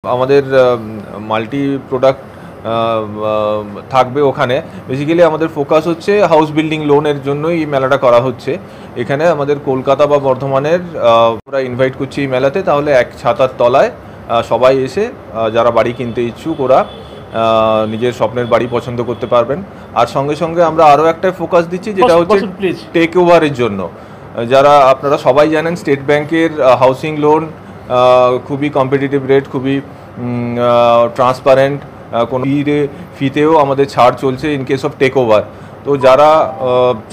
আমাদের multi product থাকবে ওখানে। বেসিক্যালি আমাদের ফোকাস হচ্ছে হাউস বিল্ডিং লোনের জন্যই এই মেলাটা করা হচ্ছে। এখানে আমাদের কলকাতা বা বর্ধমানের আমরা ইনভাইট করছি এই মেলাতে, তাহলে এক ছাতার তলায় সবাই এসে যারা বাড়ি কিনতে ইচ্ছুক ওরা নিজের স্বপ্নের বাড়ি পছন্দ করতে পারবেন। আর সঙ্গে সঙ্গে আমরা আরও একটা ফোকাস দিচ্ছি যেটা হচ্ছে টেক ওভারের জন্য। যারা আপনারা সবাই জানেন স্টেট ব্যাংকের হাউসিং লোন খুবই কম্পিটিটিভ রেট, খুবই ট্রান্সপারেন্ট, কোনো ফিতেও আমাদের ছাড় চলছে in case of take over. তো যারা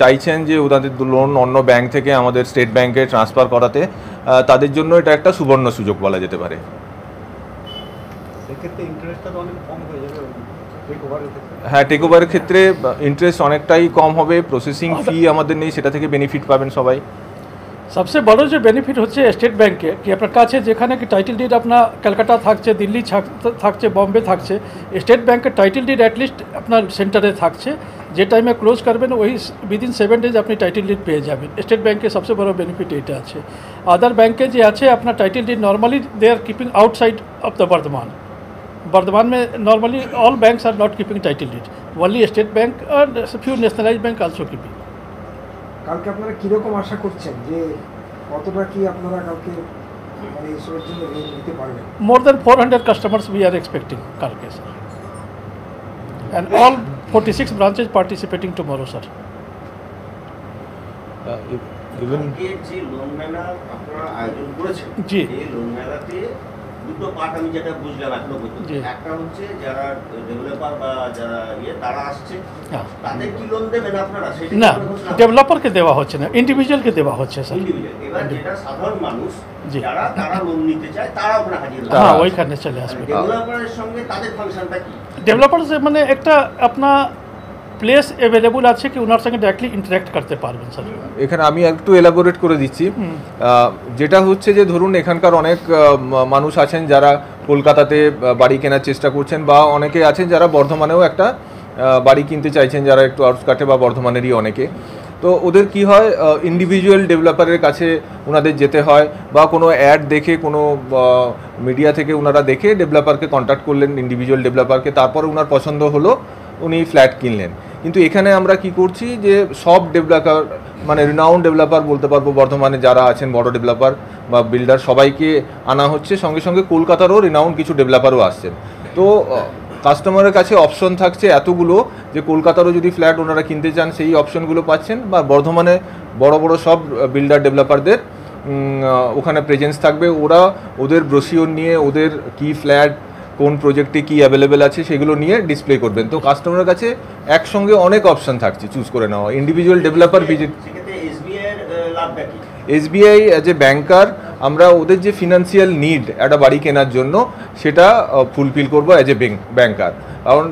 চাইছেন যে ওদের লোন অন্য ব্যাংক থেকে আমাদের স্টেট ব্যাংকে ট্রান্সফার করাতে, তাদের জন্য এটা একটা সুবর্ণ সুযোগ বলা যেতে পারে। হ্যাঁ, টেক ওভারের ক্ষেত্রে ইন্টারেস্ট অনেকটাই কম হবে, প্রসেসিং ফি আমাদের নেই, সেটা থেকে বেনিফিট পাবেন সবাই। सबसे बड़ो जो बेनिफिट होच्छे स्टेट बैंके कि আপনার কাছে যেখানে কি টাইটেল ডিড আপনার কলকাতা থাকছে, দিল্লি থাকছে, বম্বে থাকছে, স্টেট ব্যাংকের টাইটেল ডিড অ্যাটলিস্ট আপনার সেন্টারে থাকছে। যে টাইমে ক্লোজ করবেন ওই উইদিন 7 ডেজ আপনি টাইটেল ডিড পেয়ে যাবেন। স্টেট ব্যাংকের সবচেয়ে বড় বেনিফিট এটা আছে। আদার ব্যাংকে যে আছে আপনার title deed normally they are keeping outside of the Bardhaman में normally all banks are not keeping title deed, only state bank और few nationalized bank also keeping. কালকে আপনারা কীরকম আশা করছেন যে কতটা কি আপনারা কালকে মানে এইসবের জন্য ঋণ নিতে পারবেন? More than 400 customers we are expecting কালকে sir, and all 46 branches participating tomorrow sir. Even যে লোন মেলা আপনারা আয়োজন করেছেন, জি, এই লোন মেলাতে দুটো পার্ট আমি যেটা বুঝলাম এখনো পর্যন্ত, একটা হচ্ছে যারা ডেভেলপার বা যারা তারা আসছে তাদের কি লোন দেবেন আপনারা? সেটা না, ডেভেলপারকে দেওয়া হচ্ছে না, ইন্ডিভিজুয়ালকে দেওয়া হচ্ছে স্যার। এবার যেটা সাধারণ মানুষ যারা তারা লোন নিতে চায় তারা ওখানে হাজির হবে, হ্যাঁ ওইখানে চলে আসবে। ডেভেলপারের সঙ্গে তাদের ফাংশনটা কি? ডেভেলপার মানে একটা আপনার প্লেস অ্যাভেলেবল আছে কি ওনার সঙ্গে ডাইরেক্টলি ইন্টারাক্ট করতে পারবেন স্যার। এখানে আমি একটু এলাবোরেট করে দিচ্ছি। যেটা হচ্ছে যে ধরুন এখানকার অনেক মানুষ আছেন যারা কলকাতাতে বাড়ি কেনার চেষ্টা করছেন, বা অনেকে আছেন যারা বর্ধমানেও একটা বাড়ি কিনতে চাইছেন, যারা একটু আউটস্কার্টে বা বর্ধমানেরই অনেকে। তো ওদের কি হয়, ইন্ডিভিজুয়াল ডেভেলপারের কাছে ওনাদের যেতে হয়, বা কোনো অ্যাড দেখে কোনো মিডিয়া থেকে ওনারা দেখে ডেভেলপারকে কন্ট্যাক্ট করলেন, ইন্ডিভিজুয়াল ডেভেলপারকে, তারপর ওনার পছন্দ হলো, উনি ফ্ল্যাট কিনলেন। কিন্তু এখানে আমরা কি করছি যে সব ডেভেলপার মানে রিনাউন্ড ডেভেলপার বলতে পারবো, বর্ধমানে যারা আছেন বড় ডেভেলপার বা বিল্ডার সবাইকে আনা হচ্ছে, সঙ্গে সঙ্গে কলকাতারও রিনাউন্ড কিছু ডেভেলপারও আসছেন। তো কাস্টমারের কাছে অপশন থাকছে এতগুলো যে কলকাতারও যদি ফ্ল্যাট ওনারা কিনতে চান সেই অপশনগুলো পাচ্ছেন, বা বর্ধমানে বড় বড় সব বিল্ডার ডেভেলপারদের ওখানে প্রেজেন্স থাকবে। ওরা ওদের ব্রোশিওর নিয়ে ওদের কি ফ্ল্যাট কোন প্রজেক্টে কি অ্যাভেলেবেল আছে সেগুলো নিয়ে ডিসপ্লে করবেন। তো কাস্টমারের কাছে একসঙ্গে অনেক অপশন থাকছে চুজ করে নেওয়া। Individual developer visit, SBI as a banker আমরা ওদের যে ফিনান্সিয়াল নিড একটা বাড়ি কেনার জন্য সেটা ফুলফিল করবো অ্যাজ এ ব্যাংকার। কারণ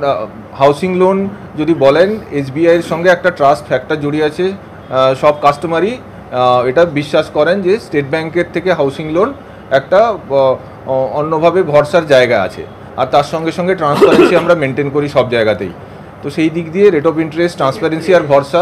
হাউসিং লোন যদি বলেন, এসবিআইয়ের সঙ্গে একটা ট্রাস্ট ফ্যাক্টর জড়িয়ে আছে। সব কাস্টমারই এটা বিশ্বাস করেন যে স্টেট ব্যাংকের থেকে হাউসিং লোন একটা অন্যভাবে ভরসার জায়গা আছে, আর তার সঙ্গে সঙ্গে ট্রান্সপারেন্সি আমরা মেনটেন করি সব জায়গাতেই। তো সেই দিক দিয়ে রেট অফ ইন্টারেস্ট, ট্রান্সপারেন্সি আর ভরসা।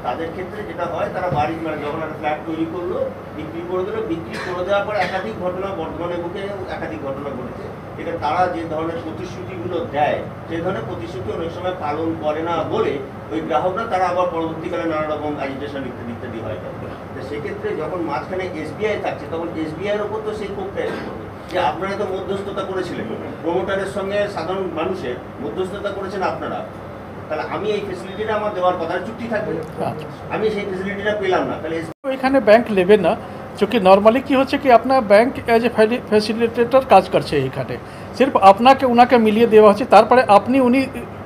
তাদের ক্ষেত্রে যেটা হয়, তারা বাড়ি মানে যখন একটা ফ্ল্যাট তৈরি করলো, বিক্রি করে দিল, বিক্রি করে দেওয়ার পর একাধিক ঘটনা বর্ধমানের বুকে একাধিক ঘটনা ঘটেছে। এখানে তারা যে ধরনের প্রতিশ্রুতিগুলো দেয় সেই ধরনের প্রতিশ্রুতি অনেক সময় পালন করে না বলে ওই গ্রাহকরা তারা আবার পরবর্তীকালে নানা রকম অ্যাজিটেশন ইত্যাদি হয়। তো সেক্ষেত্রে যখন মাঝখানে এসবিআই থাকছে তখন এসবিআইয়ের ওপর তো সেই ক্ষোভটা এসে পড়বে যে আপনারা তো মধ্যস্থতা করেছিলেন, প্রমোটারের সঙ্গে সাধারণ মানুষের মধ্যস্থতা করেছেন আপনারা, তাহলে আমি এই ফ্যাসিলিটিটা আমার দেওয়ার কথা চুক্তি থাকবে, আমি সেই ফ্যাসিলিটিটা পেলাম না, তাহলে এখানে ব্যাংক নেবে না। চूँकि নর্মালি কি হচ্ছে কি আপনার ব্যাংক এজ এ ফ্যাসিলিটেটর কাজ করছে এখানে, সির্ফ আপনাকে ওনাকে মিলিয়ে দেওয়া হচ্ছে, তারপরে আপনি উনি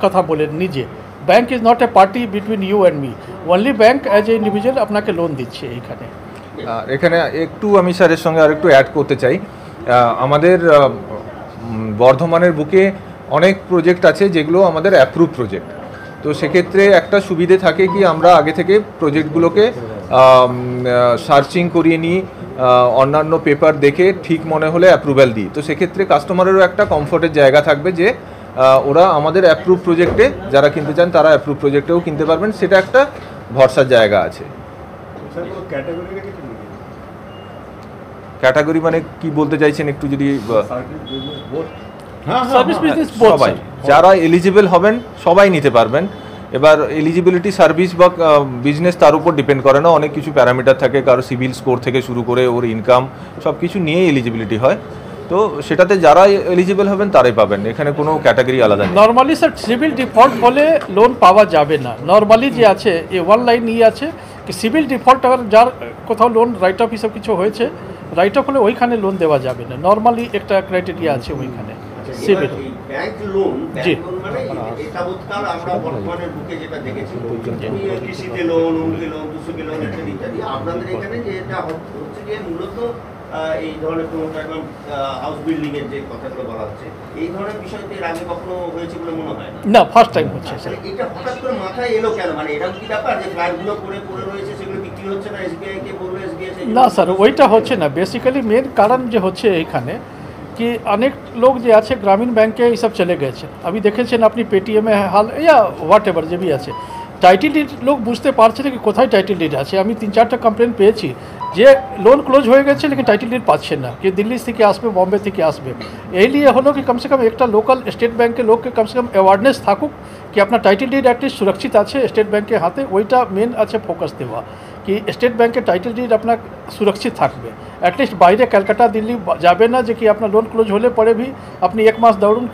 কথা বলেন নিজে। Bank is not a party between you and me, only bank as a individual আপনাকে লোন দিচ্ছে এইখানে। এখানে একটু আমি স্যারের সঙ্গে আরেকটু অ্যাড করতে চাই। আমাদের বর্ধমানের বুকে অনেক প্রজেক্ট আছে যেগুলো আমাদের অ্যাপ্রুভ প্রজেক্ট। তো সেক্ষেত্রে একটা সুবিধে থাকে কি আমরা আগে থেকে প্রজেক্টগুলোকে সার্চিং করিয়ে নিই, অন্যান্য পেপার দেখে ঠিক মনে হলে অ্যাপ্রুভ্যাল দিই। তো সেক্ষেত্রে কাস্টমারেরও একটা কমফোর্টের জায়গা থাকবে যে ওরা আমাদের অ্যাপ্রুভ প্রজেক্টে যারা কিনতে চান তারা অ্যাপ্রুভ প্রজেক্টেও কিনতে পারবেন, সেটা একটা ভরসার জায়গা আছে। ক্যাটাগরি মানে কি বলতে চাইছেন একটু যদি সার্ভিস বিজনেস সবাই যারা এলিজিবল হবেন সবাই নিতে পারবেন। এবার এলিজিবিলিটি সার্ভিস বা বিজনেস তার উপর ডিপেন্ড করে না, অনেক কিছু প্যারামিটার থাকে, কারো সিভিল স্কোর থেকে শুরু করে ওর ইনকাম সব কিছু নিয়েই এলিজিবিলিটি হয়। তো সেটাতে যারা এলিজিবল হবেন তারাই পাবেন, এখানে কোনো ক্যাটাগরি আলাদা নেই। নর্মালি স্যার সিভিল ডিফল্ট হলে লোন পাওয়া যাবে না। নর্মালি যে আছে এ ওয়ান লাইন নিয়ে আছে কি সিভিল ডিফল্ট আবার যার কোথাও লোন রাইট অফ হিসেবে কিছু হয়েছে, রাইট অফ হলে ওইখানে লোন দেওয়া যাবে না। নর্মালি একটা ক্রাইটেরিয়া আছে ওইখানে সিভিল। ব্যাংক লোন জি। মানে এটা বোধকাল আমরা বর্তমানে বুকে যেটা দেখেছি কৃষিতে লোন, উন্নতি লোন, দুঃসুখী লোন ইত্যাদি ইত্যাদি। আপনাদের এখানে যে এটা হচ্ছে যে মূলত এই ধরনের কোনো হাউস বিল্ডিং এর যে কথাগুলো বলা হচ্ছে, এই ধরনের বিষয়তে এর আগে কখনো হয়েছে বলে মনে হয় না। না, ফার্স্ট টাইম হচ্ছে স্যার। এটা হঠাৎ করে মাথায় এলো কেন? মানে এরকম কি ব্যাপার যে ফ্ল্যাটগুলো পড়ে রয়েছে সেগুলো বিক্রি হচ্ছে না, এসবিআই কে বললো এসবিআই? না স্যার, ওইটা হচ্ছে না। বেসিক্যালি মেন কারণ যে হচ্ছে এখানে कि अनेक लोग जो আছে গ্রামীণ ব্যাংকে এইসব চলে গেছে। আমি দেখেছেন আপনি পেটিএমে হাল ইয়া হোয়াট এভার যে भी আছে টাইটেল ডিড লোক বুঝতে পারছে না কি কোথায় টাইটেল ডিড আছে। আমি 3-4টা কমপ্লেন পেয়েছি যে লোন ক্লোজ হয়ে গেছে लेकिन টাইটেল ডিড পাচ্ছেন না, कि दिल्ली থেকে আসবে, বম্বে থেকে আসবে। এই নিয়ে হলো कि कम से कम একটা লোকাল স্টেট ব্যাংকের লোককে कम से कम অ্যাওয়ারনেস থাকুক कि আপনার টাইটেল ডিড অ্যাটলিস্ট সুরক্ষিত আছে স্টেট ব্যাংকের হাতে। ওইটা মেন আছে ফোকাস দেওয়া कि স্টেট ব্যাংকের টাইটেল ডিড আপনার সুরক্ষিত থাকবে। অ্যাটলিস্ট বাইরে কলকাতা দিল্লি যাবে না যে কি আপনার লোন ক্লোজ হলে পরে भी আপনি 1 মাস দৌড়ুন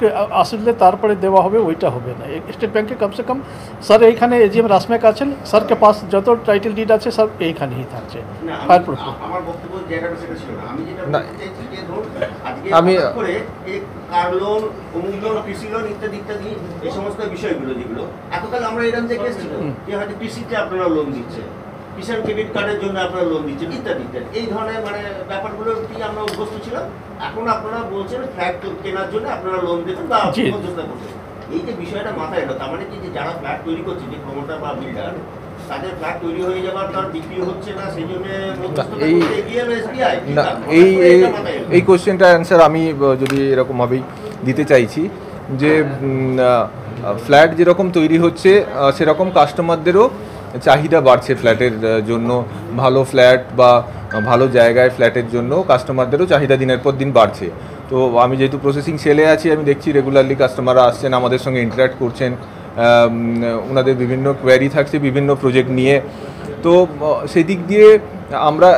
আসলে তারপরে দেওয়া হবে, ওইটা হবে না। স্টেট ব্যাংকে কম সে কম স্যার এইখানে এজিএম রাসমেক আছেন, স্যারকে পাস যত টাইটেল ডিড আছে সব এইখানেই থাকছে। আমার বক্তব্য যেটা সেটা ছিল না, আমি যেটা না, বলতে চাইছি যে ধরুন আজকে আমি করে এই কার লোন, অমুক লোন, কৃষি লোন ইত্যাদি ইত্যাদি এই সমস্ত বিষয়গুলো যেগুলো এতকাল আমরা এরকম দেখে এসেছি যে হয়তো কৃষিতে আপনারা লোন দিচ্ছে, কিষাণ ক্রেডিট কার্ডের জন্য আপনারা লোন দিচ্ছেন ইত্যাদি ইত্যাদি, এই ধরনের মানে ব্যাপারগুলোর কি আমরা অভ্যস্ত ছিলাম। এখন আপনারা বলছেন ফ্ল্যাট কেনার জন্য আপনারা লোন দেবেন বা মধ্যস্থতা করবেন। এই যে বিষয়টা মাথায় এলো, তার মানে কি যে যারা ফ্ল্যাট তৈরি করছে, যে প্রমোটার বা বিল্ডার, তাদের ফ্ল্যাট তৈরি হয়ে যাবার তার বিক্রি হচ্ছে না, সেই জন্য এই কোশ্চেনটার অ্যান্সার আমি যদি এরকমভাবেই দিতে চাইছি যে ফ্ল্যাট যেরকম তৈরি হচ্ছে সেরকম কাস্টমারদেরও চাহিদা বাড়ছে ফ্ল্যাটের জন্য। ভালো ফ্ল্যাট বা ভালো জায়গায় ফ্ল্যাটের জন্য কাস্টমারদেরও চাহিদা দিনের পর দিন বাড়ছে। তো আমি যেহেতু প্রসেসিং সেলে আছি, আমি দেখছি রেগুলারলি কাস্টমাররা আসছেন, আমাদের সঙ্গে ইন্টারাক্ট করছেন, ওনাদের বিভিন্ন কোয়ারি থাকছে বিভিন্ন প্রজেক্ট নিয়ে। তো সেই দিক দিয়ে আমরা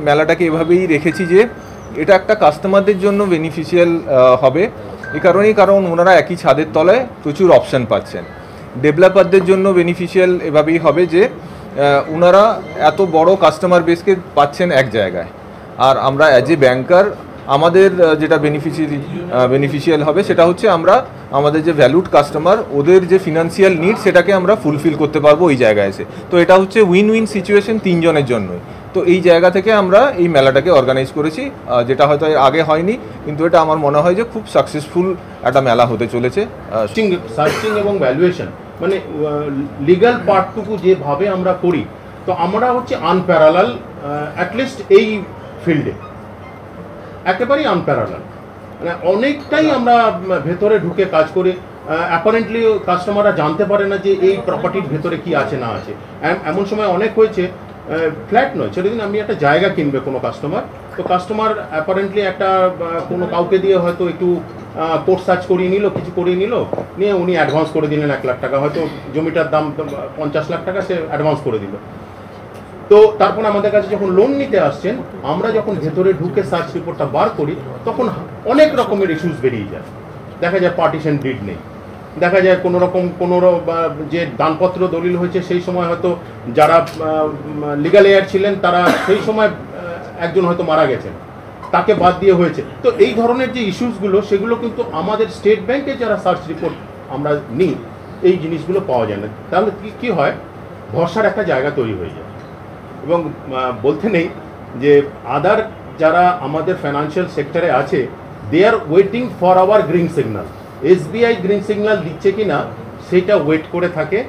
মেলাটাকে এভাবেই রেখেছি যে এটা একটা কাস্টমারদের জন্য বেনিফিশিয়াল হবে। কারণ ওনারা একই ছাদের তলায় প্রচুর অপশান পাচ্ছেন। ডেভেলপারদের জন্য বেনিফিশিয়াল এভাবেই হবে যে ওনারা এত বড় কাস্টমার বেসকে পাচ্ছেন এক জায়গায়, আর আমরা অ্যাজ এ ব্যাংকার আমাদের যেটা বেনিফিশিয়াল হবে সেটা হচ্ছে আমরা আমাদের যে ভ্যালুড কাস্টমার ওদের যে ফিনান্সিয়াল নিড সেটাকে আমরা ফুলফিল করতে পারবো ওই জায়গায় এসে। তো এটা হচ্ছে উইন উইন সিচুয়েশন তিনজনের জন্যই। তো এই জায়গা থেকে আমরা এই মেলাটাকে অর্গানাইজ করেছি, যেটা হয়তো এর আগে হয়নি, কিন্তু এটা আমার মনে হয় যে খুব সাকসেসফুল একটা মেলা হতে চলেছে। সার্চিং এবং ভ্যালুয়েশন মানে লিগ্যাল পার্টটুকু যেভাবে আমরা করি, তো আমরা হচ্ছে আনপ্যারালাল অ্যাটলিস্ট এই ফিল্ডে একেবারেই আনপ্যারালাল, মানে অনেকটাই আমরা ভেতরে ঢুকে কাজ করি। অ্যাপারেন্টলি কাস্টমাররা জানতে পারে না যে এই প্রপার্টির ভেতরে কি আছে না আছে। এমন সময় অনেক হয়েছে, ফ্ল্যাট নয়, সেদিন আমি একটা জায়গা কিনবে কোনো কাস্টমার, তো কাস্টমার অ্যাপারেন্টলি একটা কোনো কাউকে দিয়ে হয়তো একটু কোর্ট সার্চ করিয়ে নিল, কিছু করিয়ে নিয়ে উনি অ্যাডভান্স করে দিলেন 1 লাখ টাকা, হয়তো জমিটার দাম 50 লাখ টাকা, সে অ্যাডভান্স করে দিল। তো তারপর আমাদের কাছে যখন লোন নিতে আসছেন, আমরা যখন ভেতরে ঢুকে সার্চ রিপোর্টটা বার করি, তখন অনেক রকমের ইস্যুস বেরিয়ে যায়। দেখা যায় পার্টিশন ডিড নেই, দেখা যায় কোনো যে দানপত্র দলিল হয়েছে সেই সময় হয়তো যারা লিগ্যাল এয়ার ছিলেন তারা সেই সময় একজন হয়তো মারা গেছেন, তাকে বাদ দিয়ে হয়েছে। তো এই ধরনের যে ইস্যুসগুলো সেগুলো কিন্তু আমাদের স্টেট ব্যাংকে যারা সার্চ রিপোর্ট আমরা নিই, এই জিনিসগুলো পাওয়া যায় না। তাহলে কি হয়, ভরসার একটা জায়গা তৈরি হয়ে যায়। এবং বলতে নেই যে আদার যারা আমাদের ফাইন্যান্সিয়াল সেক্টরে আছে, they are waiting for our green signal. SBI green signal দিচ্ছে কি না সেটা ওয়েট করে থাকে।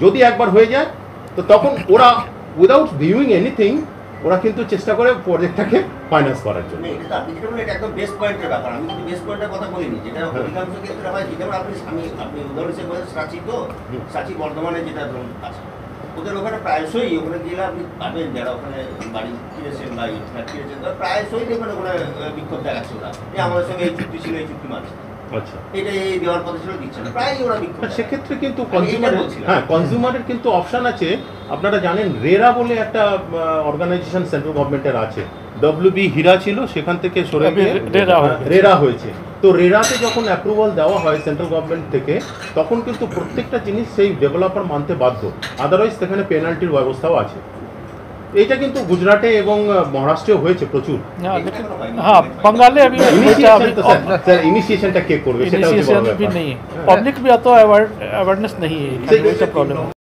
যদি একবার হয়ে যায় তো তখন ওরা উইদাউট ভিউইং এনিথিং ওরা কিন্তু চেষ্টা করে প্রজেক্টটাকে ফাইন্যান্স করার জন্য। আপনি যেটা বললেন এটা একদম বেস্ট পয়েন্টের ব্যাপার, আমি কিন্তু বেস্ট পয়েন্টের কথা বলিনি, যেটা অধিকাংশ ক্ষেত্রে হয়। যেমন আপনি উদাহরণ হিসেবে বলেন সাচি, তো সাচি বর্ধমানে যেটা ধরুন আছে, ওদের ওখানে প্রায়শই ওখানে গেলে আপনি পাবেন যারা ওখানে বাড়ি কিনেছেন বা ফ্ল্যাট কিনেছেন তারা প্রায়শই দেখবেন ওখানে বিক্ষোভ দেখাচ্ছে ওরা যে আমাদের সঙ্গে এই চুক্তি ছিল এই চুক্তি মানছে আচ্ছা এটা এই দেওয়ার কথা ছিল দিচ্ছে না প্রায়ই ওরা বিক্ষোভ দেখায়। সেক্ষেত্রে কিন্তু আমি কনজিউমার এটা বলছিলাম। হ্যাঁ কনজিউমারের কিন্তু অপশন আছে। আপনারা জানেন রেরা বলে একটা অর্গানাইজেশন সেন্ট্রাল গভর্নমেন্টের আছে, WB হীরা ছিল, সেখান থেকে সরে গিয়ে রেরা হয়েছে। তো রেরাতে যখন অ্যাপ্রুভাল দেওয়া হয় সেন্ট্রাল গভর্নমেন্ট থেকে, তখন কিন্তু প্রত্যেকটা জিনিস সেই ডেভেলপার মানতে বাধ্য, আদারওয়াইজ সেখানে পেনাল্টির ব্যবস্থাও আছে। এটা কিন্তু গুজরাটে এবং মহারাষ্ট্রেও হয়েছে প্রচুর। हाँ बंगाल अभी স্যার ইনিশিয়েশনটা কে করবে সেটা হচ্ছে বড় इनिशिएशन भी ব্যাপার। नहीं है, पब्लिक भी तो अवेयरनेस नहीं है, सही- प्रॉब्लम है।